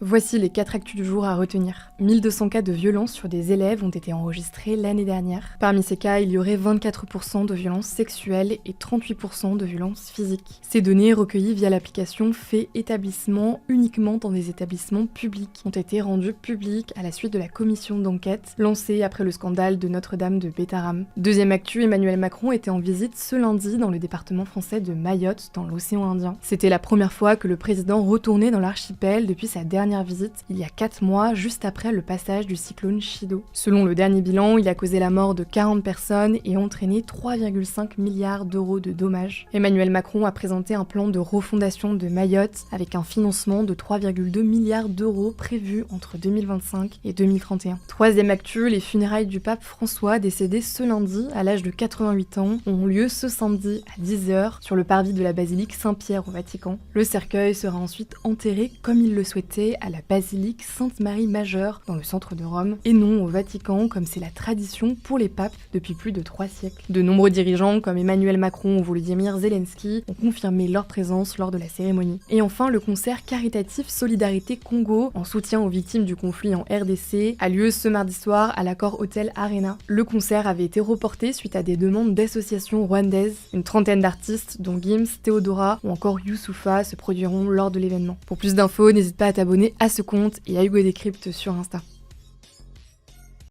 Voici les 4 actus du jour à retenir. 1200 cas de violence sur des élèves ont été enregistrés l'année dernière. Parmi ces cas, il y aurait 24% de violences sexuelles et 38% de violences physiques. Ces données, recueillies via l'application Fait Établissement uniquement dans des établissements publics, ont été rendues publiques à la suite de la commission d'enquête lancée après le scandale de Notre-Dame de Bétarame. Deuxième actu, Emmanuel Macron était en visite ce lundi dans le département français de Mayotte, dans l'océan Indien. C'était la première fois que le président retournait dans l'archipel depuis sa dernière visite, il y a 4 mois, juste après le passage du cyclone Chido. Selon le dernier bilan, il a causé la mort de 40 personnes et entraîné 3,5 milliards d'euros de dommages. Emmanuel Macron a présenté un plan de refondation de Mayotte avec un financement de 3,2 milliards d'euros prévu entre 2025 et 2031. Troisième actu, les funérailles du pape François, décédé ce lundi à l'âge de 88 ans, ont lieu ce samedi à 10h sur le parvis de la basilique Saint-Pierre au Vatican. Le cercueil sera ensuite enterré comme il le souhaitait à la basilique Sainte-Marie Majeure dans le centre de Rome et non au Vatican comme c'est la tradition pour les papes depuis plus de 3 siècles. De nombreux dirigeants comme Emmanuel Macron ou Volodymyr Zelensky ont confirmé leur présence lors de la cérémonie. Et enfin, le concert caritatif Solidarité Congo en soutien aux victimes du conflit en RDC a lieu ce mardi soir à l'Accor Hotel Arena. Le concert avait été reporté suite à des demandes d'associations rwandaises. Une trentaine d'artistes dont Gims, Théodora ou encore Youssoupha se produiront lors de l'événement. Pour plus d'infos, n'hésite pas à t'abonner à ce compte et à Hugo Décrypte sur Insta.